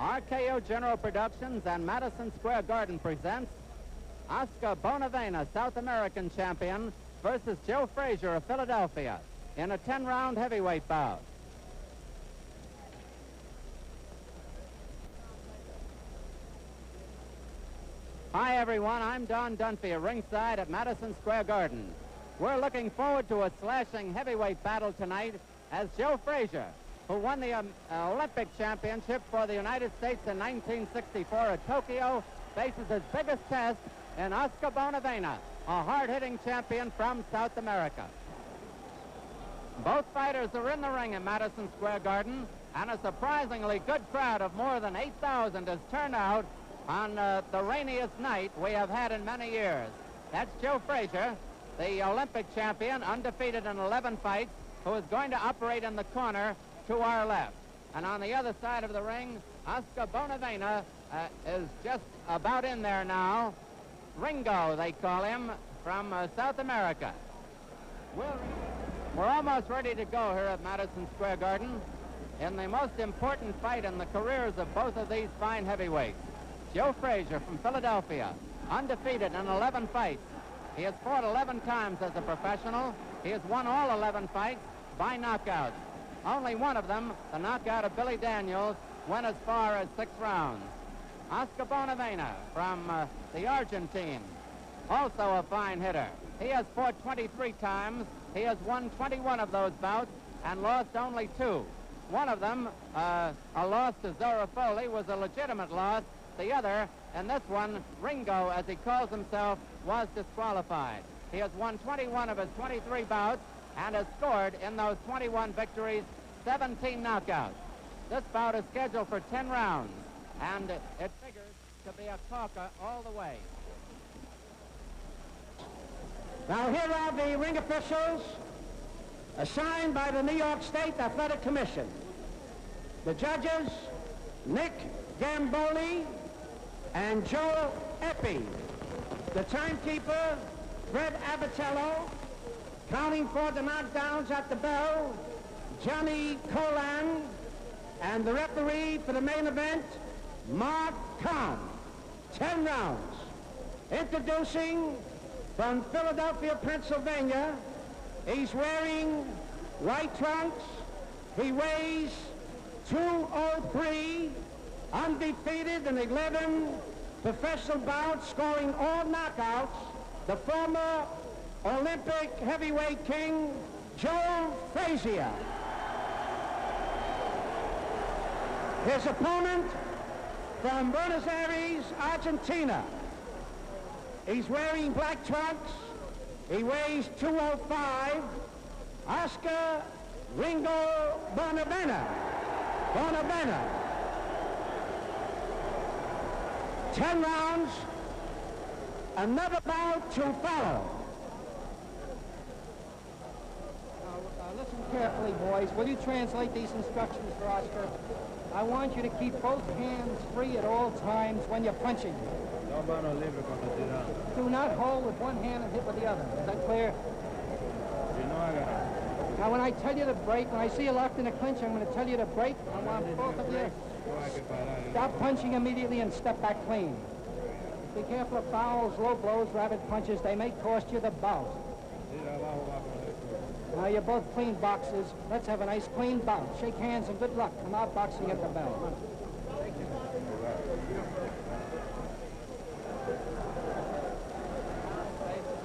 RKO General Productions and Madison Square Garden presents Oscar Bonavena, South American champion, versus Joe Frazier of Philadelphia in a 10-round heavyweight bout. Hi, everyone. I'm Don Dunphy at ringside at Madison Square Garden. We're looking forward to a slashing heavyweight battle tonight as Joe Frazier, who won the Olympic championship for the United States in 1964 at Tokyo, faces his biggest test in Oscar Bonavena, a hard-hitting champion from South America. Both fighters are in the ring at Madison Square Garden, and a surprisingly good crowd of more than 8,000 has turned out on the rainiest night we have had in many years. That's Joe Frazier, the Olympic champion, undefeated in 11 fights, who is going to operate in the corner to our left. And on the other side of the ring, Oscar Bonavena is just about in there now. Ringo, they call him, from South America. We're almost ready to go here at Madison Square Garden in the most important fight in the careers of both of these fine heavyweights. Joe Frazier from Philadelphia, undefeated in 11 fights. He has fought 11 times as a professional. He has won all 11 fights by knockouts. Only one of them, the knockout of Billy Daniels, went as far as 6 rounds. Oscar Bonavena from the Argentine, also a fine hitter. He has fought 23 times. He has won 21 of those bouts and lost only 2. One of them, a loss to Zora Foley, was a legitimate loss. The other, and this one, Ringo, as he calls himself, was disqualified. He has won 21 of his 23 bouts and has scored in those 21 victories 17 knockouts. This bout is scheduled for 10 rounds, and it figures to be a corker all the way. Now here are the ring officials assigned by the New York State Athletic Commission. The judges, Nick Gamboli and Joe Eppie. The timekeeper, Fred Abatello. Counting for the knockdowns at the bell, Johnny Colan. And the referee for the main event, Mark Kahn. 10 rounds. Introducing from Philadelphia, Pennsylvania, he's wearing white trunks. He weighs 203, undefeated in 11 professional bouts, scoring all knockouts. The former Olympic heavyweight king, Joe Frazier. His opponent from Buenos Aires, Argentina. He's wearing black trunks. He weighs 205. Oscar Ringo Bonavena. 10 rounds. Another bout to follow. Listen carefully, boys. Will you translate these instructions for Oscar? I want you to keep both hands free at all times when you're punching. Do not hold with one hand and hit with the other. Is that clear? Now, when I tell you to break, when I see you locked in a clinch, I'm going to tell you to break. I want both of you. Stop punching immediately and step back clean. Be careful of fouls, low blows, rapid punches. They may cost you the bout. Now, you're both clean boxers. Let's have a nice clean bout. Shake hands and good luck. Come out boxing at the bell.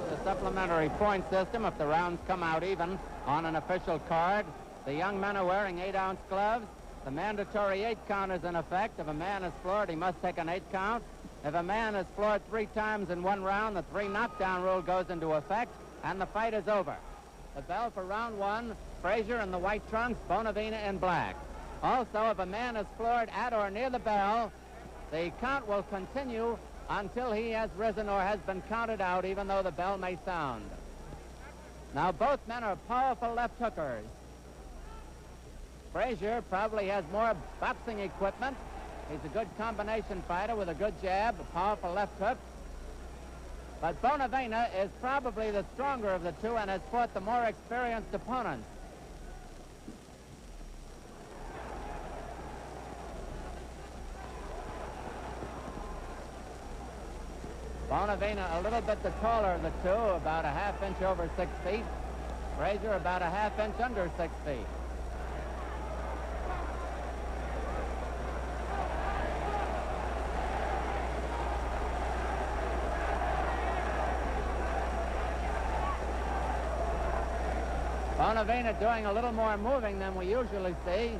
The supplementary point system, if the rounds come out even on an official card. The young men are wearing 8-ounce gloves. The mandatory 8 count is in effect. If a man is floored, he must take an 8 count. If a man is floored 3 times in one round, the 3 knockdown rule goes into effect, and the fight is over. The bell for round 1, Frazier in the white trunks, Bonavena in black. Also, if a man is floored at or near the bell, the count will continue until he has risen or has been counted out, even though the bell may sound. Now, both men are powerful left hookers. Frazier probably has more boxing equipment. He's a good combination fighter with a good jab, a powerful left hook. But Bonavena is probably the stronger of the two and has fought the more experienced opponents. Bonavena a little bit the taller of the two, about a half inch over 6 feet. Frazier about a half inch under 6 feet. Bonavena doing a little more moving than we usually see,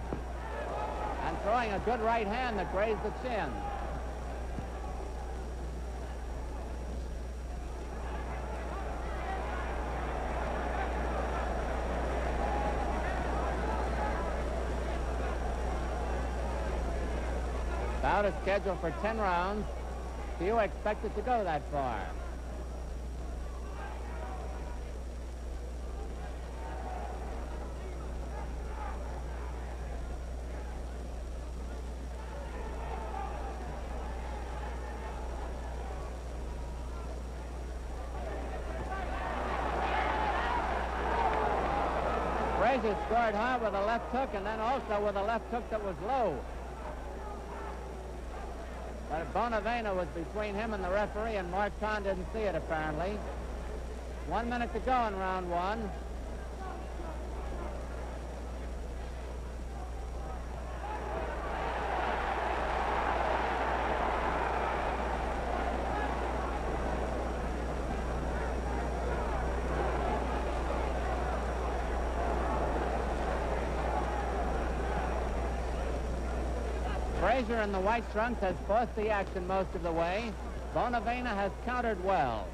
and throwing a good right hand that grazed the chin. Bout is scheduled for 10 rounds. Few expected to go that far. Frazier scored high with a left hook and then also with a left hook that was low. But Bonavena was between him and the referee, and Mark Kahn didn't see it, apparently. 1 minute to go in round one. Frazier in the white trunks has forced the action most of the way. Bonavena has countered well.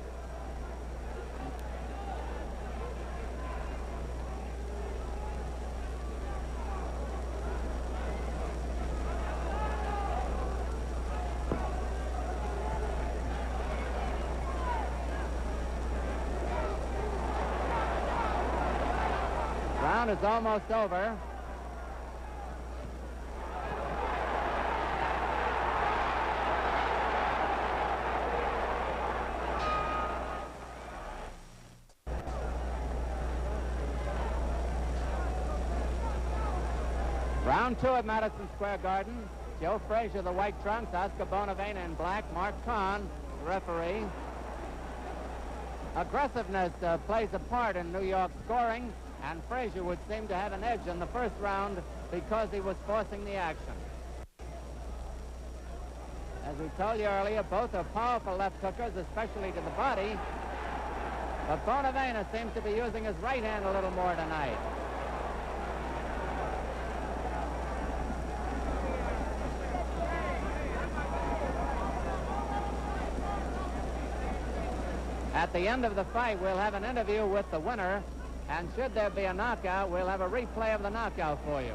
Round is almost over. Round two at Madison Square Garden. Joe Frazier, the white trunks, Oscar Bonavena in black, Mark Kahn, the referee. Aggressiveness plays a part in New York's scoring, and Frazier would seem to have an edge in the first round because he was forcing the action. As we told you earlier, both are powerful left hookers, especially to the body, but Bonavena seems to be using his right hand a little more tonight. At the end of the fight, we'll have an interview with the winner, and should there be a knockout, we'll have a replay of the knockout for you.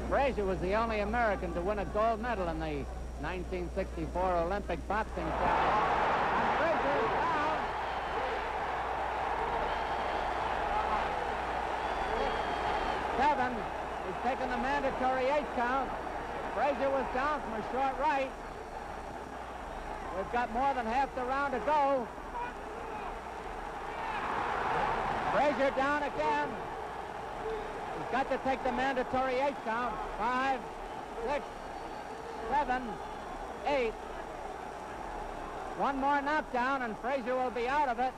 Frazier was the only American to win a gold medal in the 1964 Olympic boxing championship. And Frazier is down. Seven. He's taken the mandatory 8 count. Frazier was down from a short right. We've got more than half the round to go. Frazier down again. He's got to take the mandatory 8 count. 5, 6, 7, 8. One more knockdown and Frazier will be out of it.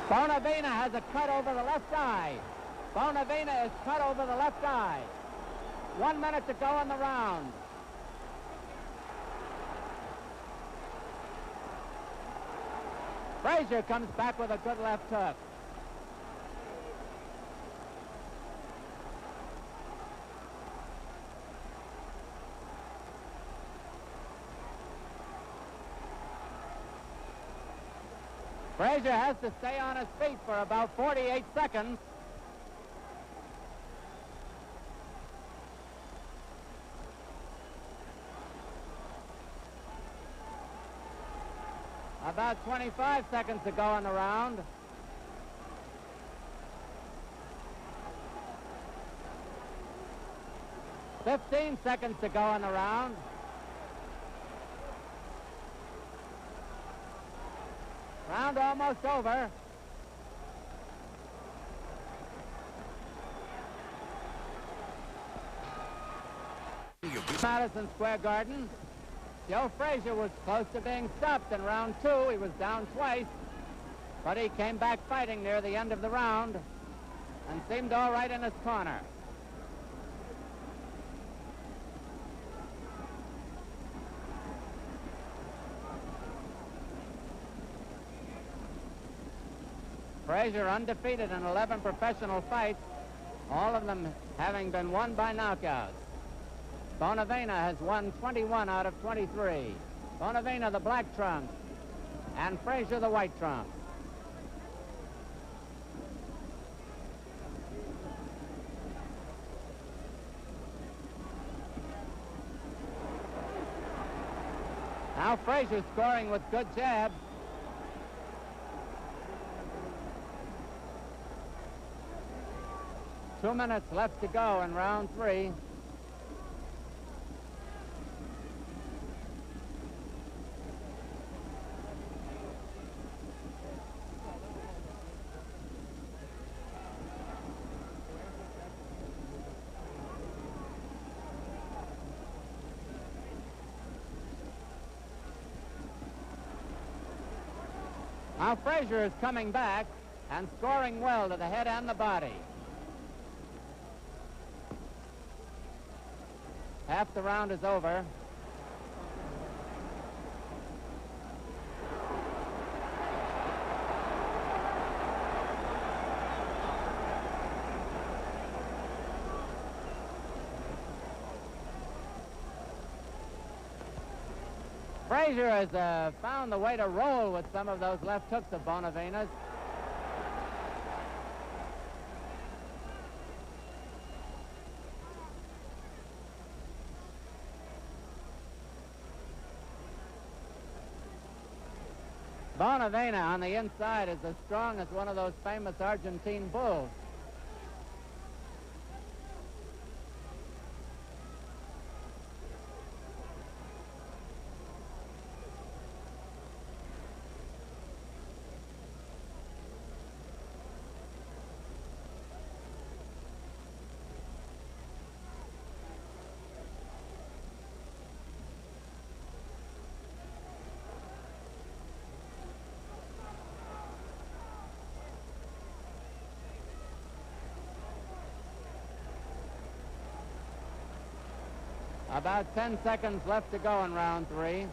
Bonavena has a cut over the left eye. Bonavena is cut over the left eye. 1 minute to go in the round. Frazier comes back with a good left hook. Frazier has to stay on his feet for about 48 seconds. About 25 seconds to go in the round. 15 seconds to go in the round. Round almost over. Madison Square Garden. Joe Frazier was close to being stopped in round 2. He was down twice, but he came back fighting near the end of the round and seemed all right in his corner. Frazier undefeated in 11 professional fights, all of them having been won by knockouts. Bonavena has won 21 out of 23. Bonavena the black trunks and Frazier the white trunks. Now Frazier scoring with good jabs. Two minutes left to go in round 3. Now Frazier is coming back and scoring well to the head and the body. Half the round is over. Frazier has found the way to roll with some of those left hooks of Bonavena's. Bonavena on the inside is as strong as one of those famous Argentine bulls. About 10 seconds left to go in round 3.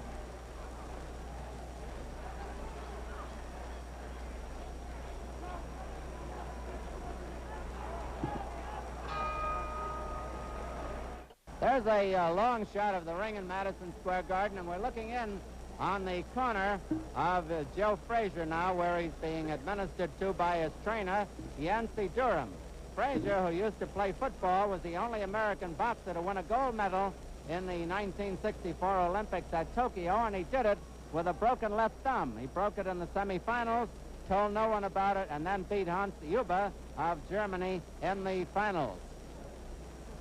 There's a long shot of the ring in Madison Square Garden, and we're looking in on the corner of Joe Frazier now, where he's being administered to by his trainer, Yancey Durham. Frazier, who used to play football, was the only American boxer to win a gold medal in the 1964 Olympics at Tokyo, and he did it with a broken left thumb. He broke it in the semifinals, told no one about it, and then beat Hans Huber of Germany in the finals.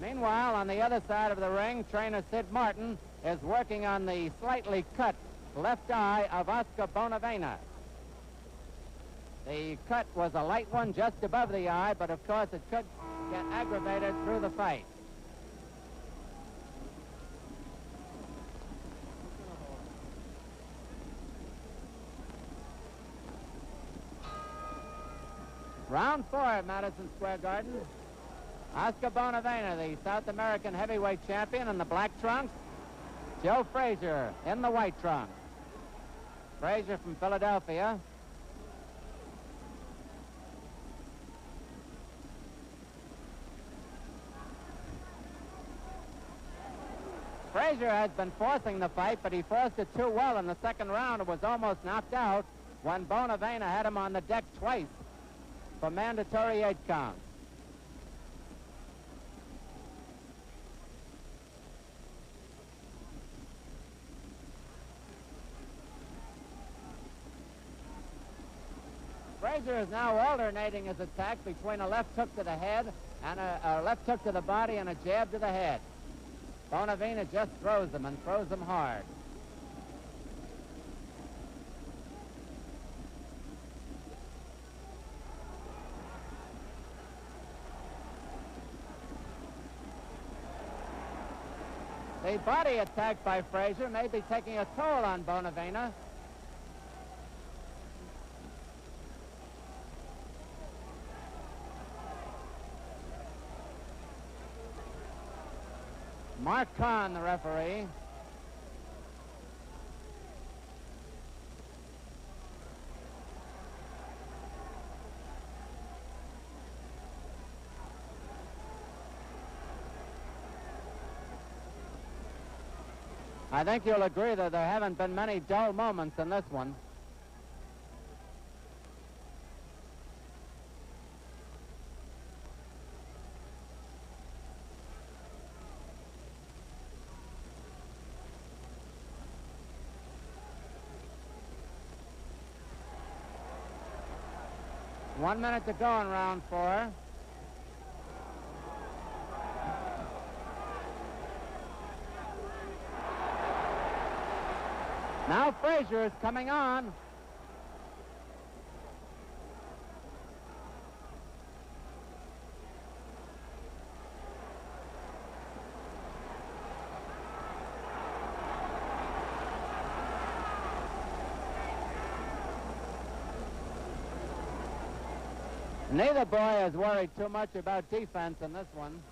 Meanwhile, on the other side of the ring, trainer Sid Martin is working on the slightly cut left eye of Oscar Bonavena. The cut was a light one just above the eye, but of course it could get aggravated through the fight. Round 4 at Madison Square Garden. Oscar Bonavena, the South American heavyweight champion, in the black trunks. Joe Frazier in the white trunks. Frazier from Philadelphia. Frazier has been forcing the fight, but he forced it too well in the second round and was almost knocked out when Bonavena had him on the deck twice for mandatory 8 counts. Frazier is now alternating his attack between a left hook to the head and a left hook to the body and a jab to the head. Bonavena just throws them and throws them hard. The body attack by Frazier may be taking a toll on Bonavena. Mark Kahn, the referee. I think you'll agree that there haven't been many dull moments in this one. One minute to go in round 4. Now Frazier is coming on. Neither boy is worried too much about defense in this one.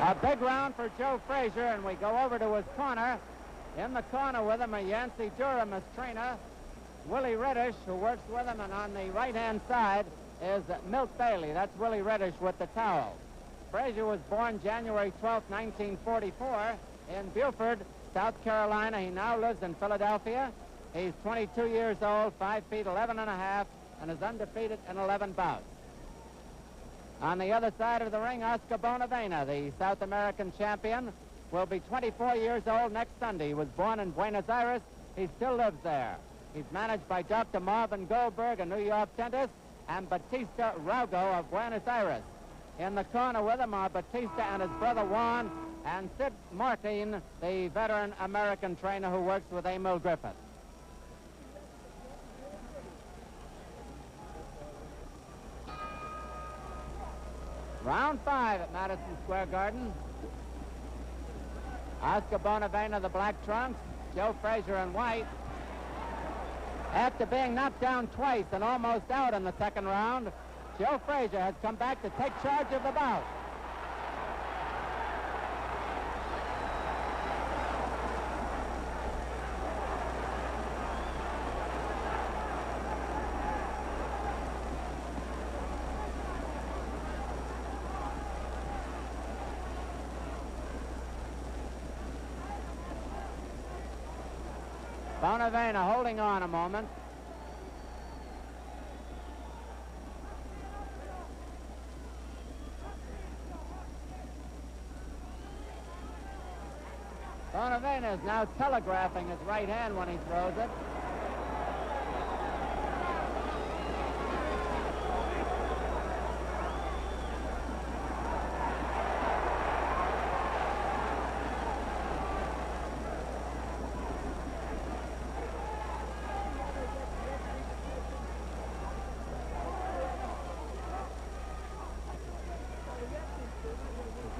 A big round for Joe Frazier, and we go over to his corner. In the corner with him, a Yancey Durham as trainer. Willie Reddish, who works with him, and on the right-hand side is Milt Bailey. That's Willie Reddish with the towel. Frazier was born January 12, 1944 in Beaufort, South Carolina. He now lives in Philadelphia. He's 22 years old, 5 feet 11 and a half, and is undefeated in 11 bouts. On the other side of the ring, Oscar Bonavena, the South American champion, will be 24 years old next Sunday. He was born in Buenos Aires. He still lives there. He's managed by Dr. Marvin Goldberg, a New York dentist, and Batista Raugo of Buenos Aires. In the corner with him are Batista and his brother Juan, and Sid Martin, the veteran American trainer who works with Emil Griffith. Round 5 at Madison Square Garden. Oscar Bonavena, the black trunks, Joe Frazier in white. After being knocked down twice and almost out in the second round, Joe Frazier has come back to take charge of the bout. Bonavena holding on a moment. Bonavena is now telegraphing his right hand when he throws it.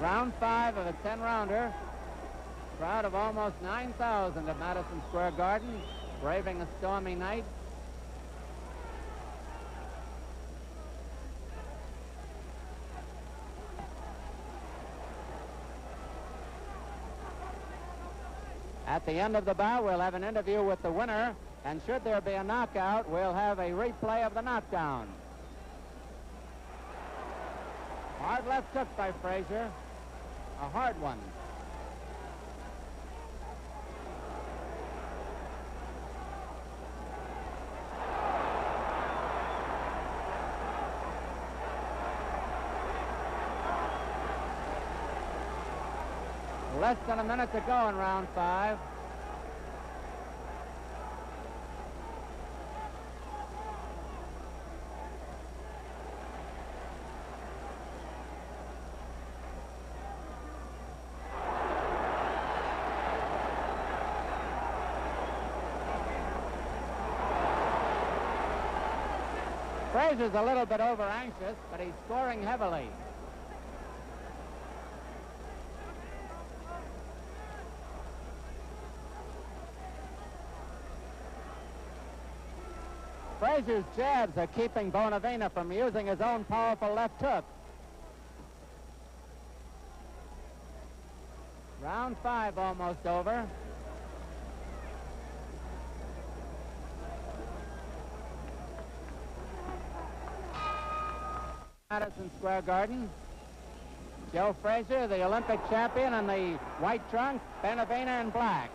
Round 5 of a 10-rounder. Crowd of almost 9,000 at Madison Square Garden, braving a stormy night. At the end of the bout, we'll have an interview with the winner, and should there be a knockout, we'll have a replay of the knockdown. Hard left hook by Frazier. A hard one. Less than a minute to go in round 5. Frazier's a little bit over-anxious, but he's scoring heavily. Frazier's jabs are keeping Bonavena from using his own powerful left hook. Round 5 almost over. Madison Square Garden. Joe Frazier, the Olympic champion, in the white trunks, Bonavena in black.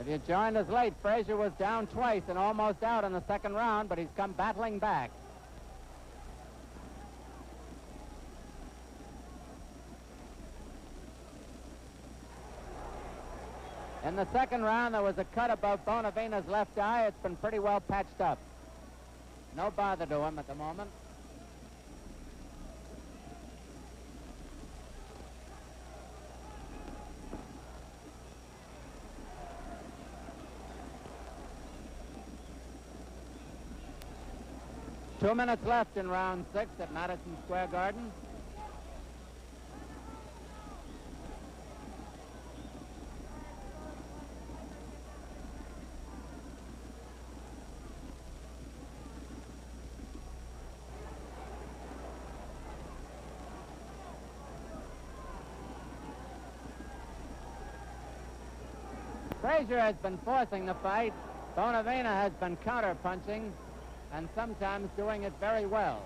If you joined us late, Frazier was down twice and almost out in the second round, but he's come battling back. In the second round, there was a cut above Bonavena's left eye. It's been pretty well patched up. No bother to him at the moment. Two minutes left in round 6 at Madison Square Garden. Frazier has been forcing the fight. Bonavena has been counter-punching and sometimes doing it very well.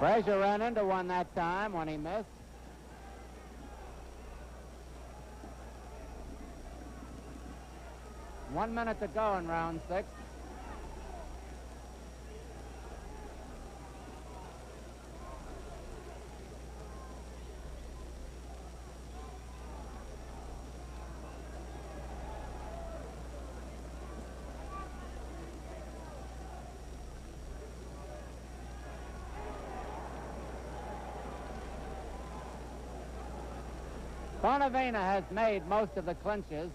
Frazier ran into one that time when he missed. One minute to go in round 6. Bonavena has made most of the clinches.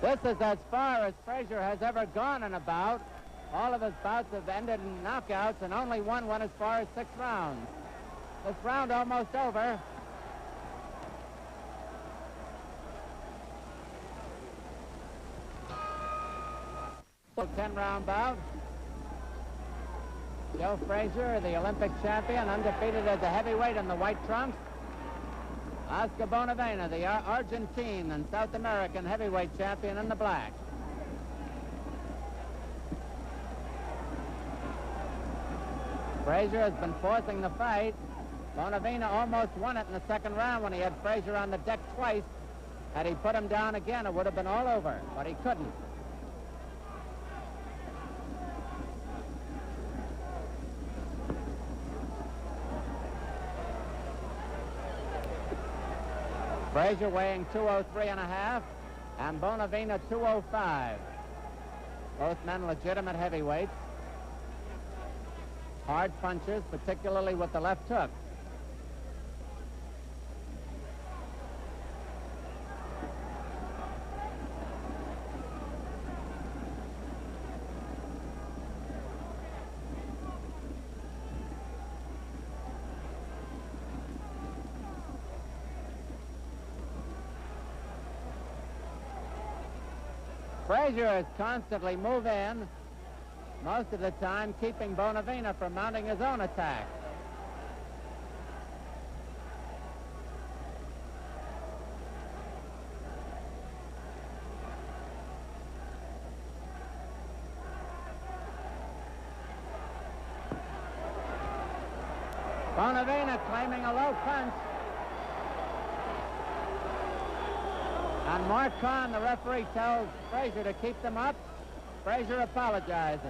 This is as far as Frazier has ever gone in a bout. All of his bouts have ended in knockouts, and only one went as far as 6 rounds. This round almost over. So 10-round bout. Joe Frazier, the Olympic champion, undefeated as a heavyweight in the white trunks. Oscar Bonavena, the Argentine and South American heavyweight champion, in the black. Frazier has been forcing the fight. Bonavena almost won it in the second round when he had Frazier on the deck twice. Had he put him down again, it would have been all over, but he couldn't. Frazier weighing 203.5 and Bonavena 205. Both men legitimate heavyweights. Hard punchers, particularly with the left hook. Frazier is constantly move in, most of the time keeping Bonavena from mounting his own attack. Bonavena claiming a low punch. And Mark Kahn, the referee, tells Frazier to keep them up. Frazier apologizes.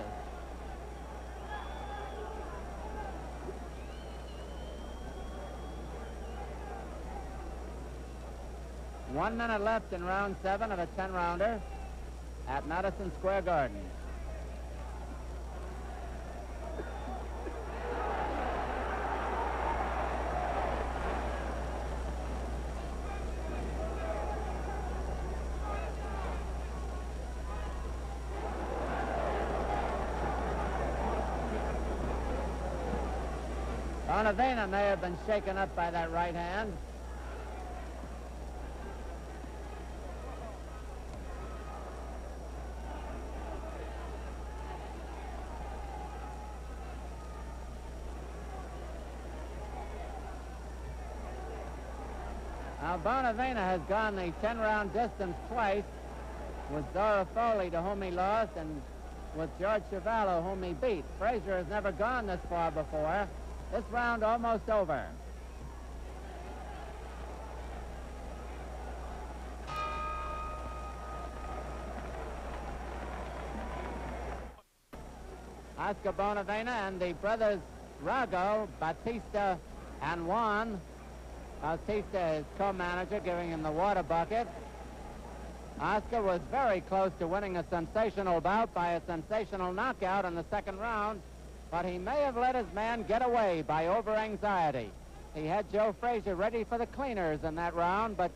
One minute left in round 7 of a 10-rounder at Madison Square Garden. Bonavena may have been shaken up by that right hand. Now, Bonavena has gone the 10-round distance twice with Dora Foley, to whom he lost, and with George Chavallo, whom he beat. Frazier has never gone this far before. This round almost over. Oscar Bonavena and the brothers Rago, Batista, and Juan. Batista is co-manager, giving him the water bucket. Oscar was very close to winning a sensational bout by a sensational knockout in the second round, but he may have let his man get away by over-anxiety. He had Joe Frazier ready for the cleaners in that round, but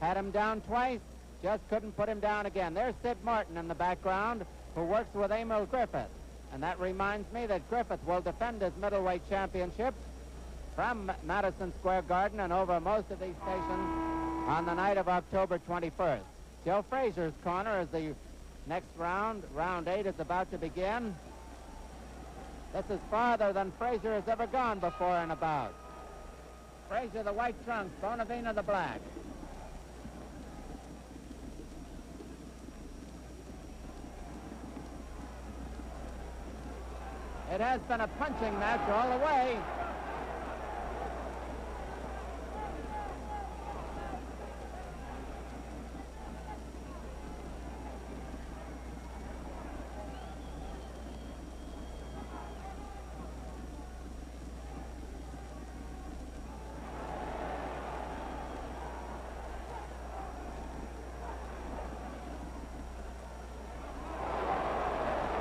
had him down twice, just couldn't put him down again. There's Sid Martin in the background, who works with Emil Griffith. And that reminds me that Griffith will defend his middleweight championship from Madison Square Garden and over most of these stations on the night of October 21st. Joe Frazier's corner as the next round, round 8, is about to begin. This is farther than Frazier has ever gone before in a bout. Frazier the white trunks, Bonavena the black. It has been a punching match all the way.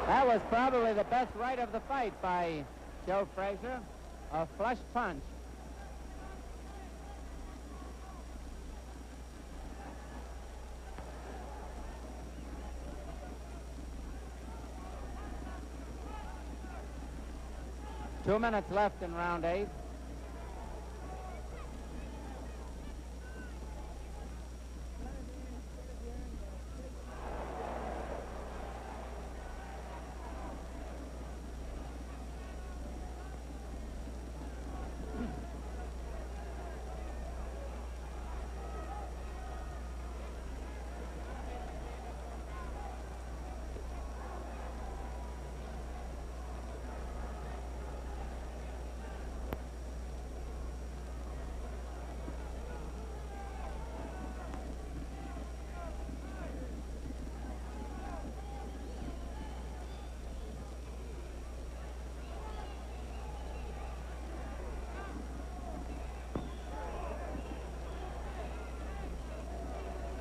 That was probably the best right of the fight by Joe Frazier, a flush punch. Two minutes left in round 8.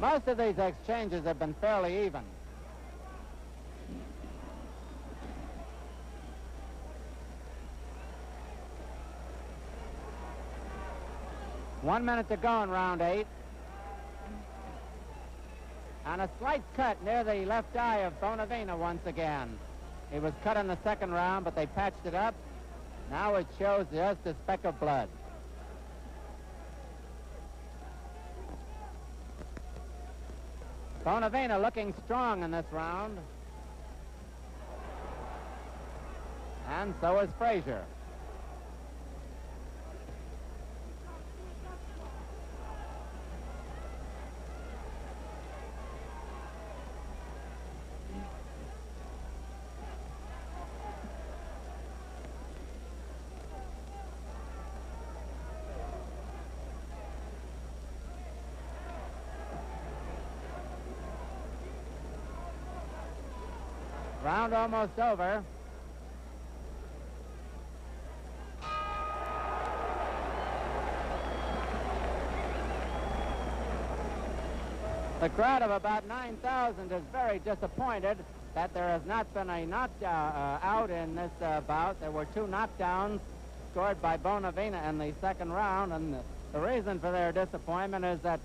Most of these exchanges have been fairly even. One minute to go in round 8. And a slight cut near the left eye of Bonavena once again. He was cut in the second round, but they patched it up. Now it shows just a speck of blood. Bonavena looking strong in this round. And so is Frazier. Round almost over. The crowd of about 9,000 is very disappointed that there has not been a knockout out in this bout. There were 2 knockdowns scored by Bonavena in the second round, and the reason for their disappointment is that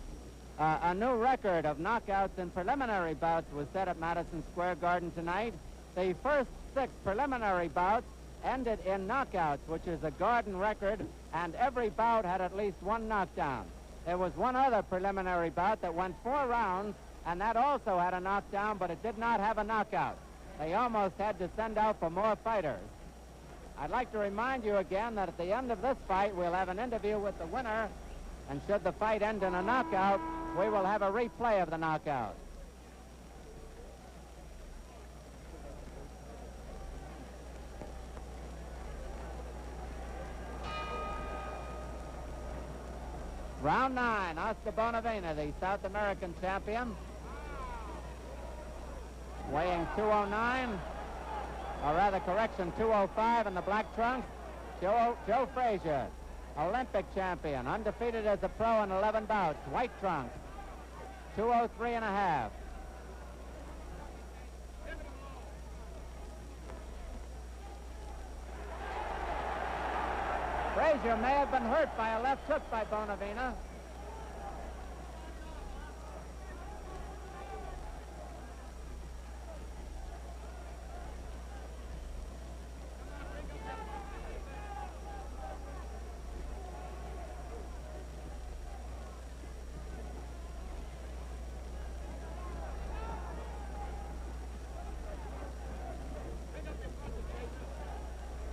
a new record of knockouts in preliminary bouts was set at Madison Square Garden tonight. The first 6 preliminary bouts ended in knockouts, which is a Garden record, and every bout had at least 1 knockdown. There was one other preliminary bout that went 4 rounds, and that also had a knockdown, but it did not have a knockout. They almost had to send out for more fighters. I'd like to remind you again that at the end of this fight, we'll have an interview with the winner, and should the fight end in a knockout, we will have a replay of the knockout. Round 9, Oscar Bonavena, the South American champion, weighing 209, or rather correction, 205 in the black trunks. Joe Frazier, Olympic champion, undefeated as a pro in 11 bouts, white trunks, 203 and a half. Frazier may have been hurt by a left hook by Bonavena.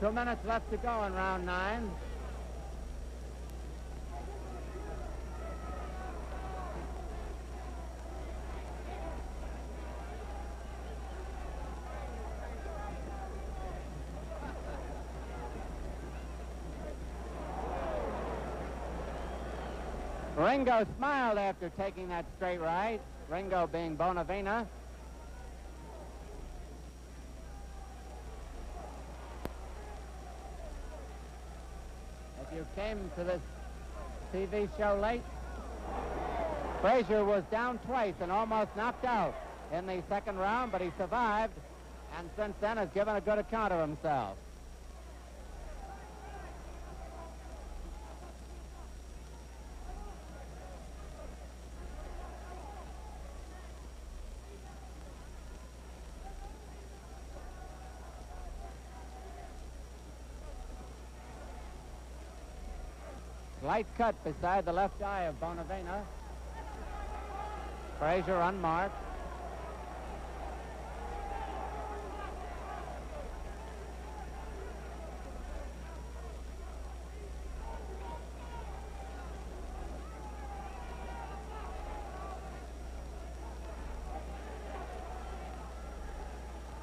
Two minutes left to go in round 9. Ringo smiled after taking that straight right, Ringo being Bonavena. If you came to this TV show late, Frazier was down twice and almost knocked out in the second round, but he survived, and since then has given a good account of himself. Slight cut beside the left eye of Bonavena. Frazier unmarked.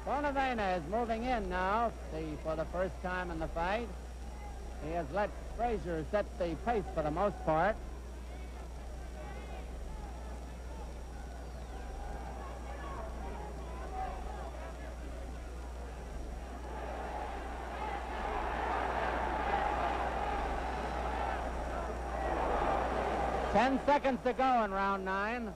Bonavena is moving in now for the first time in the fight. He has let Frazier set the pace for the most part. Ten seconds to go in round 9.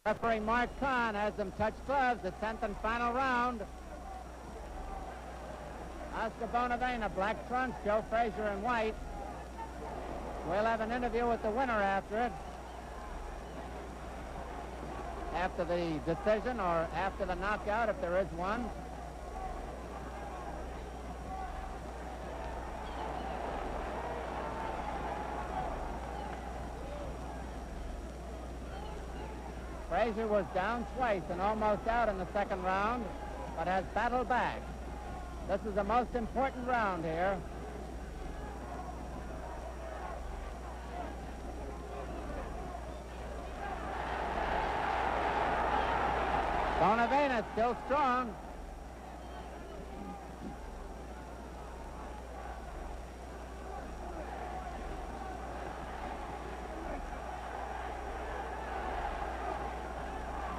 Referee Mark Kahn has them touch gloves, the 10th and final round. Oscar Bonavena, black trunks, Joe Frazier in white. We'll have an interview with the winner after it. After the decision or after the knockout, if there is one. Frazier was down twice and almost out in the second round, but has battled back. This is the most important round here. Bonavena still strong.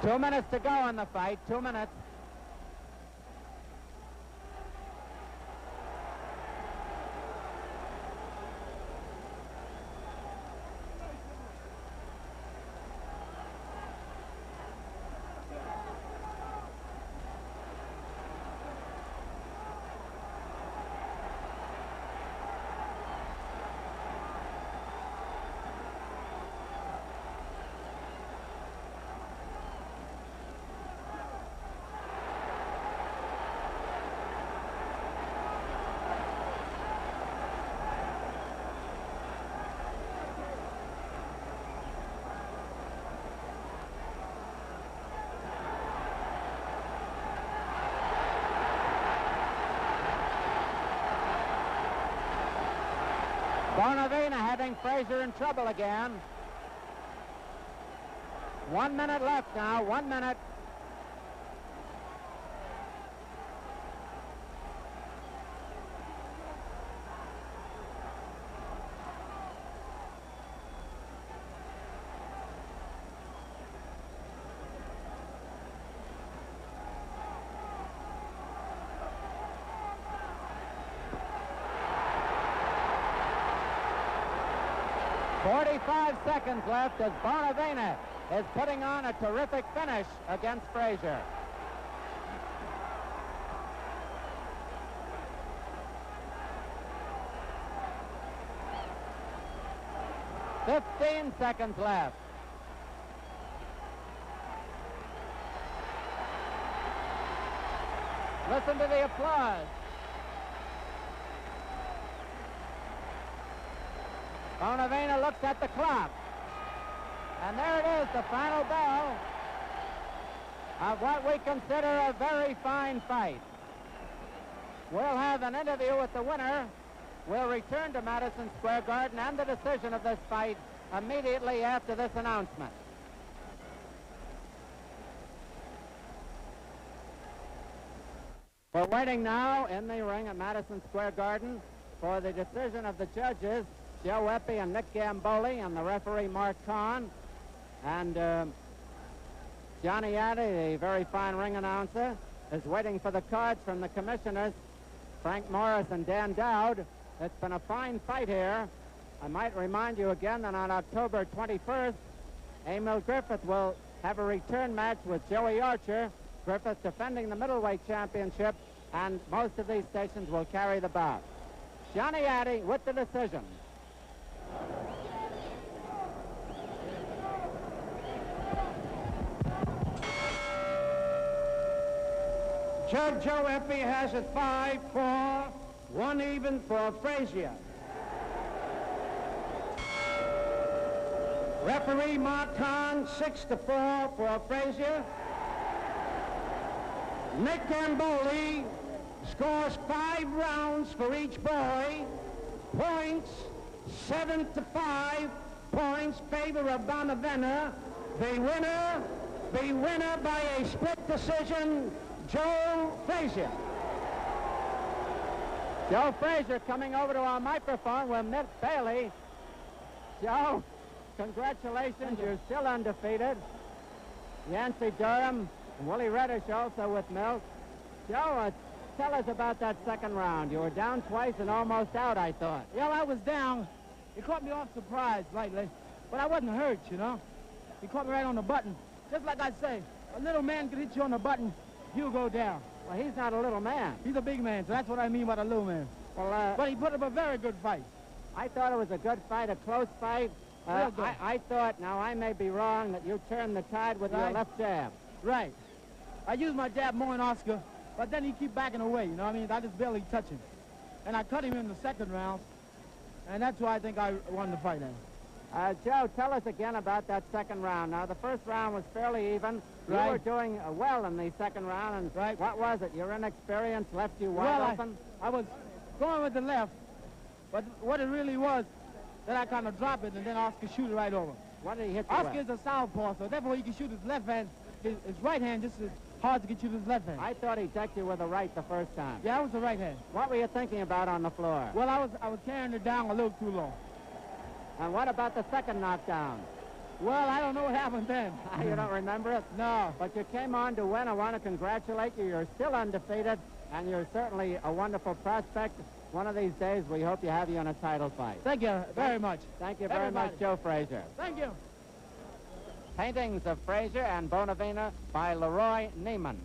Two minutes to go in the fight. 2 minutes. Bonavena having Frazier in trouble again. 1 minute left now, 1 minute. .45 seconds left as Bonavena is putting on a terrific finish against Frazier. .15 seconds left. Listen to the applause. Bonavena looks at the clock. And there it is, the final bell of what we consider a very fine fight. We'll have an interview with the winner. We'll return to Madison Square Garden and the decision of this fight immediately after this announcement. We're waiting now in the ring at Madison Square Garden for the decision of the judges, Joe Eppie and Nick Gamboli, and the referee Mark Kahn. And Johnny Addy, the very fine ring announcer, is waiting for the cards from the commissioners, Frank Morris and Dan Dowd. It's been a fine fight here. I might remind you again that on October 21st, Emil Griffith will have a return match with Joey Archer. Griffith defending the middleweight championship, and most of these stations will carry the bout. Johnny Addy with the decision. Judge Joe Eppie has it 5-4, 1 even for Frazier. Referee Mark Kahn, 6-4 for Frazier. Nick Gamboli scores 5 rounds for each boy. Points 7-5. Points favor of Bonavena. The winner by a split decision, Joe Frazier. Joe Frazier coming over to our microphone with Milt Bailey. Joe, congratulations, you're still undefeated. Yancey Durham and Willie Reddish also with Milt. Joe, tell us about that second round. You were down twice and almost out, I thought. Yeah, I was down. He caught me off surprise lately, but I wasn't hurt, you know. He caught me right on the button. Just like I say, a little man could hit you on the button, you'll go down. Well, he's not a little man. He's a big man, so that's what I mean by the little man. Well, but he put up a very good fight. I thought it was a good fight, a close fight. Real good. I thought, now I may be wrong, that you turned the tide with your left jab. Right. I used my jab more than Oscar, but then he keep backing away, you know what I mean? I just barely touch him. And I cut him in the second round, and that's why I think I won the fight then. Joe, tell us again about that second round. Now, the first round was fairly even. Right. You were doing well in the second round, and Right. what was it? Your inexperience left you wide Well, open? I was going with the left, but what it really was, that I kind of dropped it, and then Oscar shoot it right over. What did he hit you Oscar with? is a southpaw, so therefore he can shoot his left hand. His right hand just is hard to get you to his left hand. I thought he decked you with the right the first time. Yeah, I was the right hand. What were you thinking about on the floor? Well, I was carrying it down a little too low. And what about the second knockdown? Well, I don't know what happened then. You don't remember it? No. But you came on to win. I want to congratulate you. You're still undefeated, and you're certainly a wonderful prospect. One of these days, we hope to have you in a title fight. Thank you very much. Thank you very much, Joe Frazier. Thank you. Paintings of Frazier and Bonavena by Leroy Neiman.